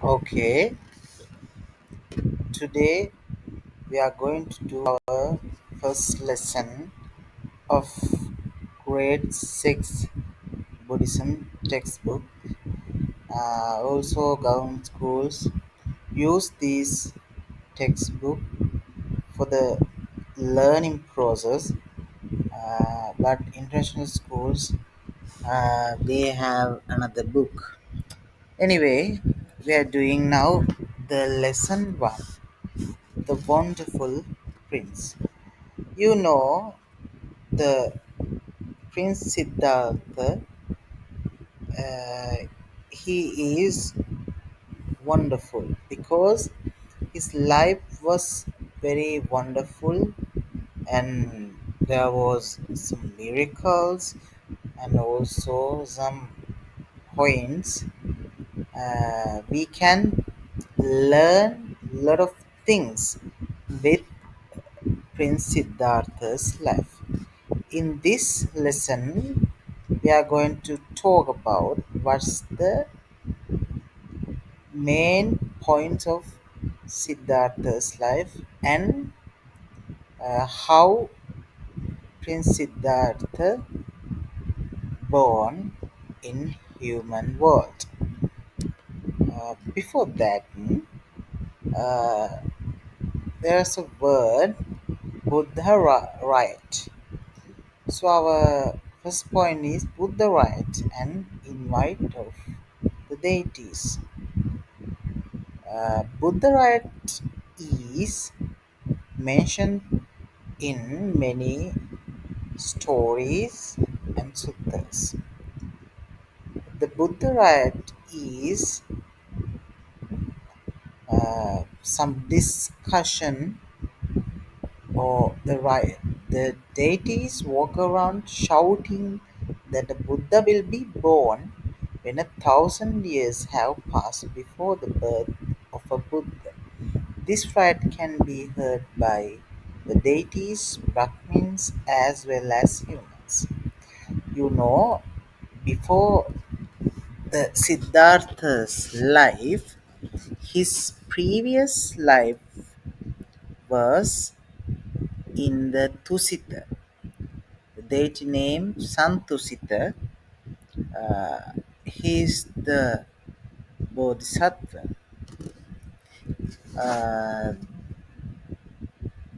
Okay, today we are going to do our first lesson of grade 6 Buddhism textbook. Also, government schools use this textbook for the learning process, but international schools they have another book. Anyway, we are doing now the lesson 1, the wonderful prince. You know, the Prince Siddhartha, uh, he is wonderful because his life was very wonderful and there was some miracles and also some points. We can learn a lot of things with Prince Siddhartha's life. In this lesson, we are going to talk about what's the main points of Siddhartha's life and how Prince Siddhartha born in human world. Before that, uh, there's a word Buddha right. So our first point is Buddha right and invite of the deities. Buddha right is mentioned in many stories and suttas. The Buddha right is some discussion or the right. The deities walk around shouting that the Buddha will be born when 1,000 years have passed before the birth of a Buddha. This rite can be heard by the deities, Brahmins, as well as humans. You know, before the Siddhartha's life, his previous life was in the Tusita. The deity named Santusita. He is the Bodhisattva. Uh,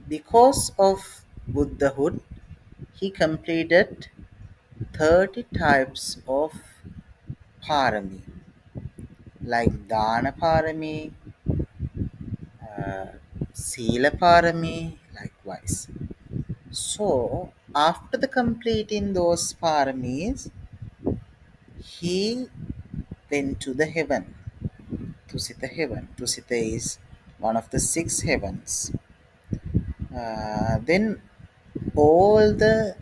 because of Buddhahood, he completed 30 types of parami, like Dana parami, uh, Sila parami, likewise. So, after the completing those paramis, he went to the heaven, Tusita heaven. Tusita is one of the six heavens. Then all the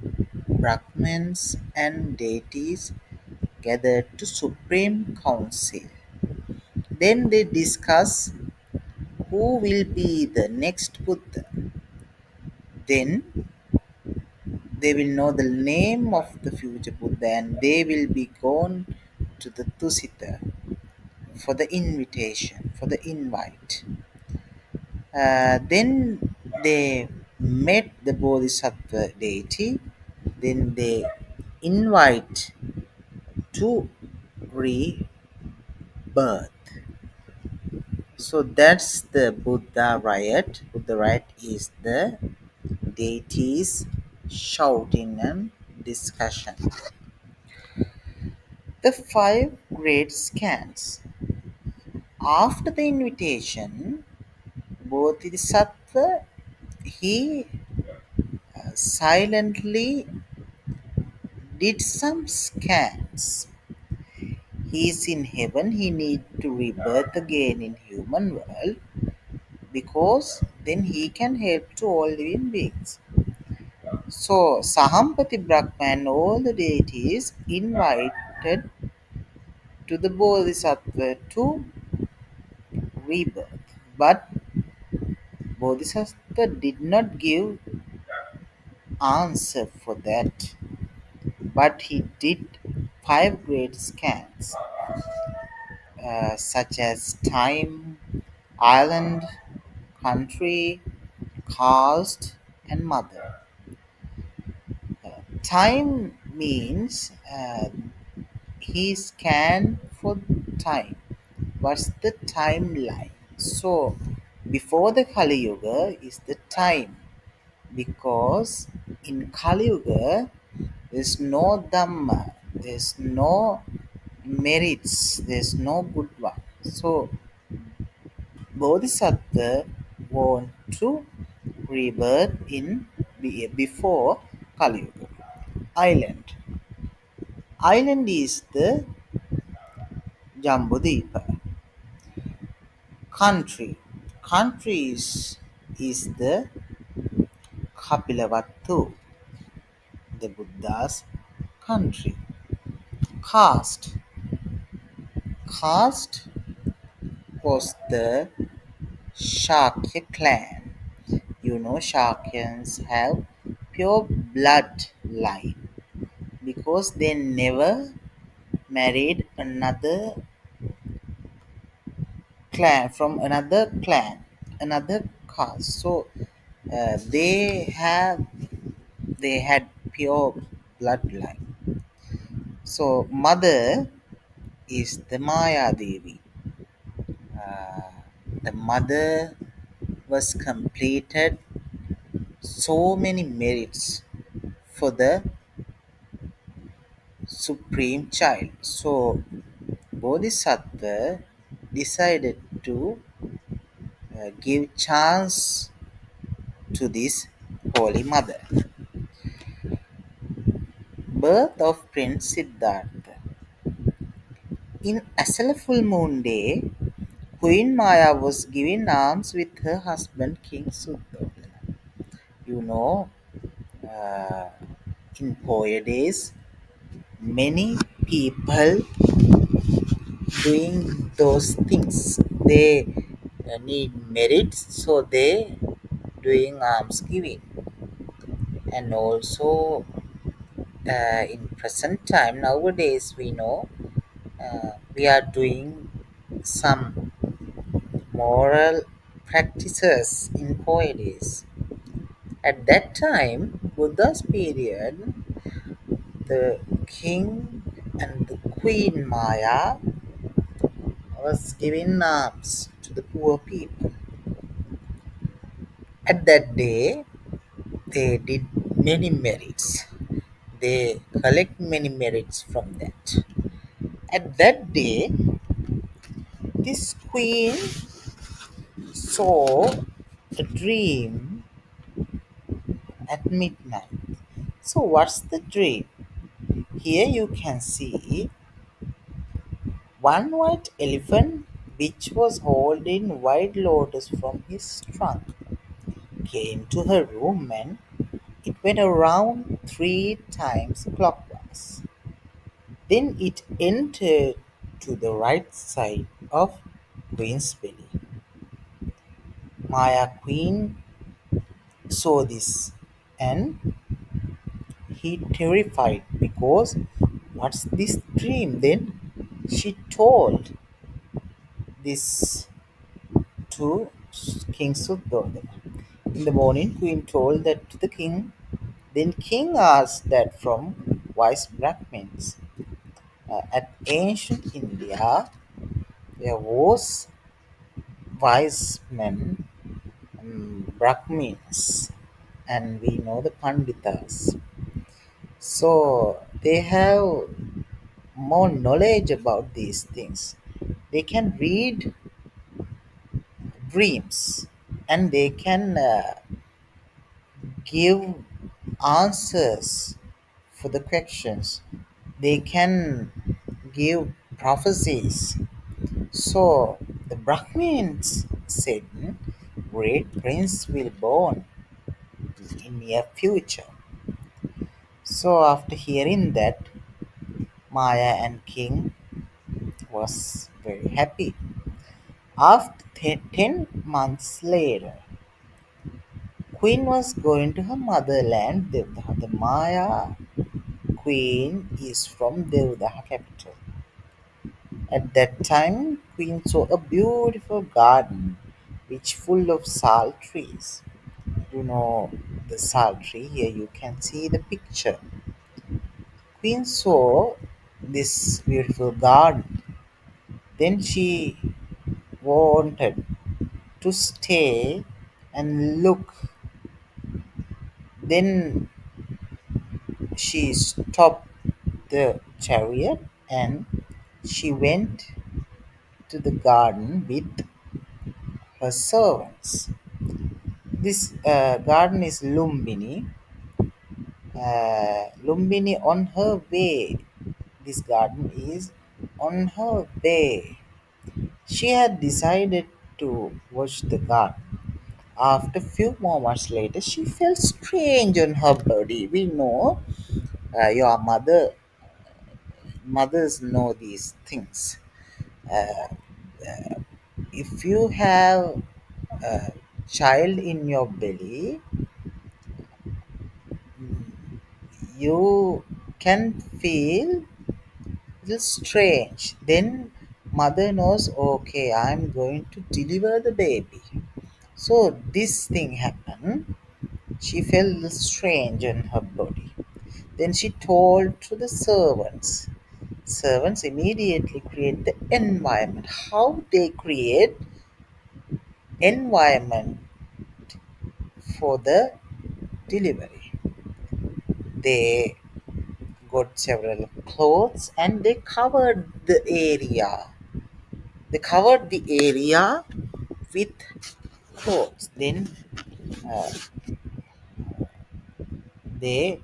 Brahmins and deities gathered to Supreme Council. Then they discuss who will be the next Buddha. Then they will know the name of the future Buddha and they will be gone to the Tusita for the invitation, for the invite. Then they met the Bodhisattva deity. Then they invite to rebirth. So that's the Buddha riot. Buddha riot is the deities shouting and discussion. The five great scans. After the invitation, Bodhisattva he silently did some scans. He is in heaven, he need to rebirth again in human world because then he can help to all living beings. So Sahampati Brahma and all the deities invited to the Bodhisattva to rebirth. But Bodhisattva did not give answer for that. But he did five great scans. such as time, island, country, caste, and mother. Time means he scanned for time. What's the timeline? So, before the Kali Yuga is the time, because in Kali Yuga there's no Dhamma, there's no merits, there's no good one. So, Bodhisattva want to rebirth in before Kali Yuga. Island. Island is the Jambudvipa. Country. Country is the Kapilavatthu, the Buddha's country. Caste. Caste was the Shakya clan. You know, Shakyans have pure bloodline because they never married another caste. So they had pure bloodline. So mother is the Maya Devi. Uh, the mother was completed so many merits for the supreme child. So Bodhisattva decided to give chance to this holy mother. Birth of Prince Siddhartha. In Asala full moon day, Queen Maya was giving alms with her husband King Suddhodana. You know, uh, in poor days, many people doing those things. They need merit, so they doing alms giving. And also, in present time nowadays, we know we are doing some moral practices in poor days. At that time, Buddha's period, the king and the queen Maya was giving alms to the poor people. At that day, they did many merits. They collect many merits from that. At that day, this queen saw a dream at midnight. So, what's the dream? Here you can see one white elephant which was holding white lotus from his trunk came to her room and it went around 3 times clockwise. Then it entered to the right side of Queen's belly. Maya Queen saw this and he terrified because what's this dream? Then she told this to King Suddhodana. In the morning, Queen told that to the king. Then King asked that from wise Brahmins. At ancient India, there was wise men, Brahmins, and we know the Panditas. So they have more knowledge about these things. They can read dreams and they can give answers for the questions. They can give prophecies. So the Brahmins said, great prince will born in near future. So after hearing that, Maya and King was very happy. After 10 months later, Queen was going to her motherland, Devdaha. The Maya Queen is from Devdaha capital. At that time, Queen saw a beautiful garden which full of sal trees. You know the sal tree here. You can see the picture. Queen saw this beautiful garden. Then she wanted to stay and look. Then she stopped the chariot and she went to the garden with her servants. This garden is Lumbini. Lumbini on her way. This garden is on her way. She had decided to watch the garden. After few moments later, she felt strange on her body. We know your mothers know these things. If you have a child in your belly, you can feel little strange. Then mother knows, okay, I'm going to deliver the baby. So this thing happened. She felt little strange in her body. Then she told to the servants. Servants immediately create the environment. How they create environment for the delivery? They got several clothes and they covered the area. They covered the area with clothes. Then uh, they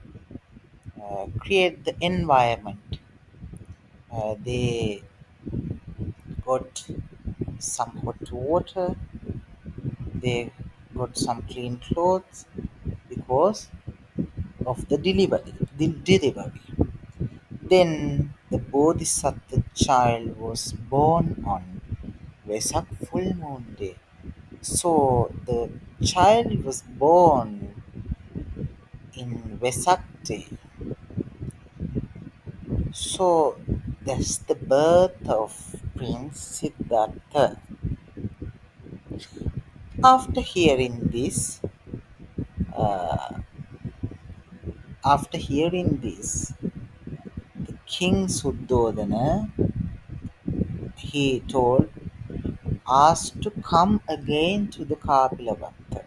create the environment. They got some hot water. They got some clean clothes because of the delivery. Then the Bodhisattva child was born on Vesak full moon day. So the child was born in Vesak day. So that's the birth of Prince Siddhartha. After hearing this, uh, after hearing this, the King Suddhodana, he told us to come again to the Kapilavatta.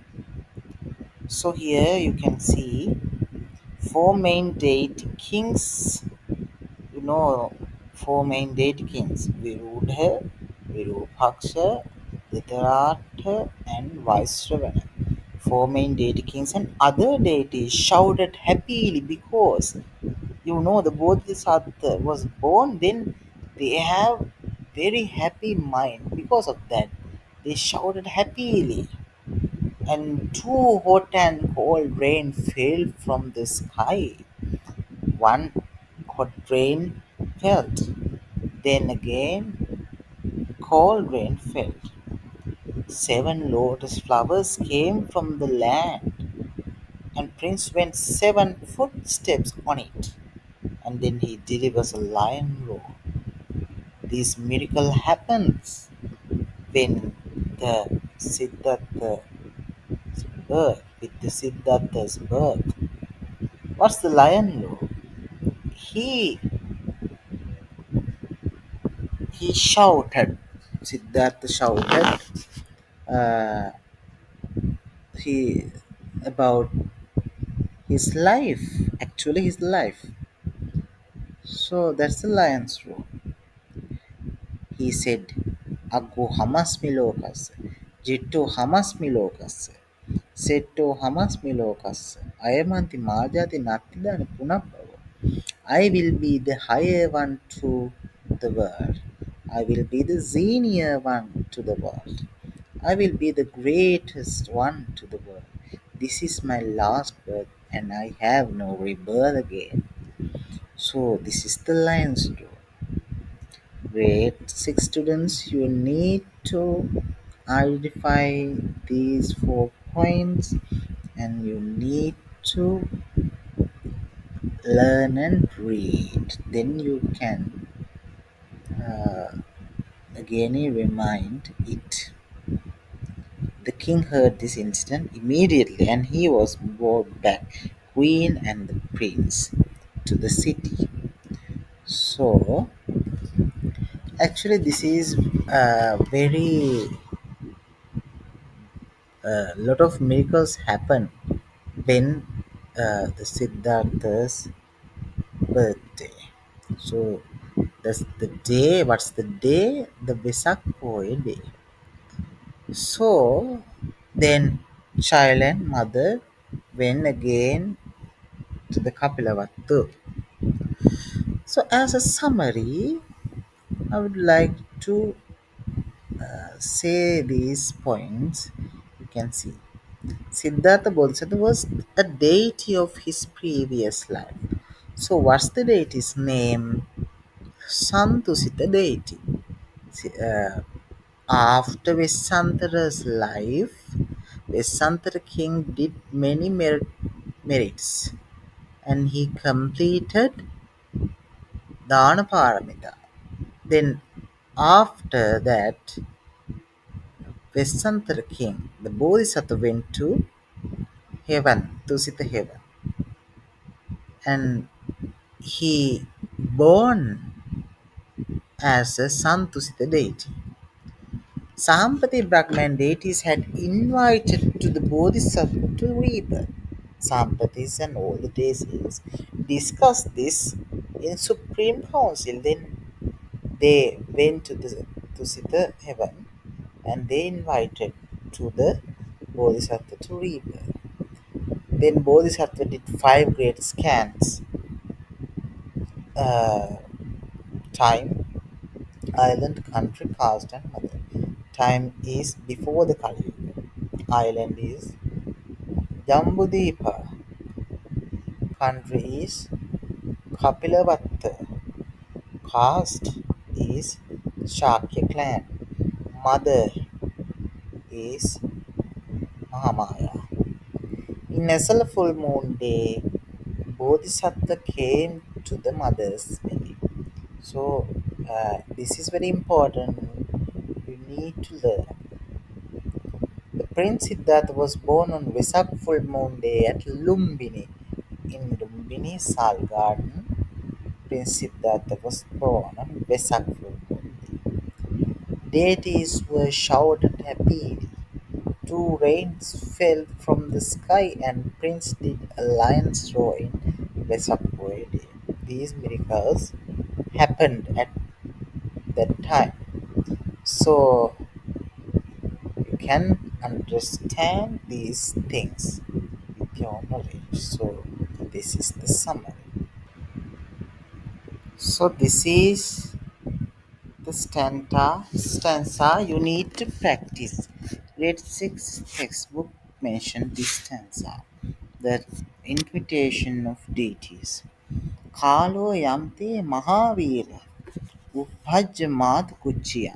So here you can see four main deity kings. You know, four main deity kings: Virudha, Virupaksha, Dhritarashtra, and Vaisravana. Four main deity kings and other deities shouted happily because the Bodhisattva was born. Then they have very happy mind because of that. They shouted happily, and two hot and cold rain fell from the sky. One hot rain fell, then again cold rain fell. Seven lotus flowers came from the land, and Prince went 7 footsteps on it, and then he delivers a lion roar. This miracle happens when the Siddhartha with the Siddhartha's birth. What's the lion roar? He he shouted. Siddhartha shouted. Uh, he about his life. Actually, his life. So that's the lion's roar. He said, "Aggo hamasmi lokas, jitto hamasmi lokas, setto hamasmi lokas, ayamanti majati nattidana punapava." I will be the higher one to the world. I will be the senior one to the world. I will be the greatest one to the world. This is my last birth and I have no rebirth again. So this is the lion's door. Grade 6 students, you need to identify these 4 points and you need to learn and read. Then you can Genie remained it. The king heard this incident immediately and he was brought back, queen and the prince, to the city. So, actually, this is a very lot of miracles happen when the Siddhartha's birthday. So, that's the day. What's the day? The Vesak Poy day. So, then child and mother went again to the Kapilavatthu. So, as a summary, I would like to say these points. You can see Siddhartha Bodhisattva was a deity of his previous life. So, what's the deity's name? Santusita deity. After Vesantara's life, Vesantara king did many merits and he completed Dana Paramita. Then, after that, Vesantara king, the Bodhisattva went to heaven, Tusita heaven, and he born as a Santusita deity. Sampati Brahman deities had invited to the Bodhisattva to rebirth. Sampatis and all the deities discussed this in Supreme Council. Then they went to the Tusita heaven and they invited to the Bodhisattva to rebirth. Then Bodhisattva did five great scans. Uh, time, island, country, caste, and mother. Time is before the Kali Yuga. Island is Jambudipa. Country is Kapilavatta. Caste is Shakya clan. Mother is Mahamaya. In Asala full moon day, Bodhisattva came to the mother's belly. So, this is very important. You need to learn. The Prince Siddhartha was born on Vesak full moon day at Lumbini. In Lumbini Sal Garden, Prince Siddhartha was born on Vesak full moon day. Deities were shouted happily. Two rains fell from the sky and Prince did a lion's roar in Vesak full day. These miracles happened at that time. So you can understand these things with your knowledge. So this is the summary. So this is the stanza you need to practice. Grade 6 textbook mentioned this stanza. The invitation of deities. Kalo yamte mahavira uppajja mat kuchiya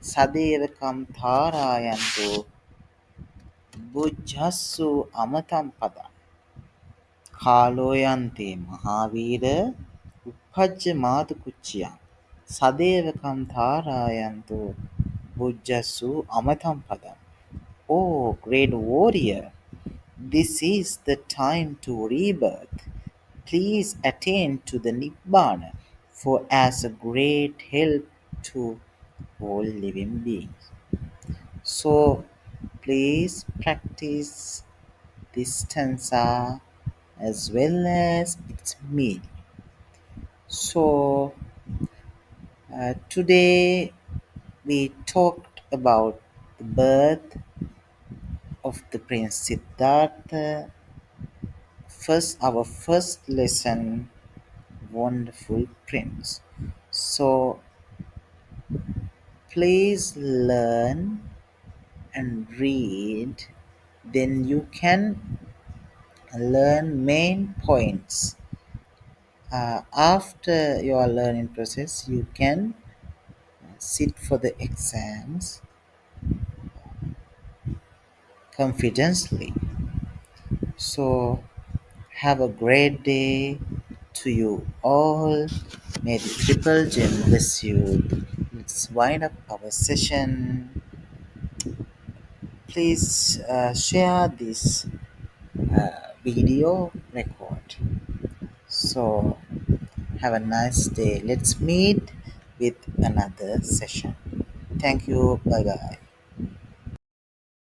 sadevakam tharayanto bujjassu amatam pada. කාලෝයන්තේ Mahavira උපජ්ජමාතු කුච්චියං සදේවකම් ථාරායන්තෝ බුජ්ජස්සු අමතම් padam. Oh, great warrior, this is the time to rebirth. Please attain to the Nibbana for as a great help to all living beings. So, please practice this stanza as well as its meaning. So, today we talked about the birth of the Prince Siddhartha. First, our first lesson, Wonderful Prince. So, please learn and read, then you can learn main points. After your learning process, you can sit for the exams confidently. So, have a great day to you all. May the triple gem bless you. let's wind up our session. Please share this video record. So, have a nice day. Let's meet with another session. Thank you. Bye bye.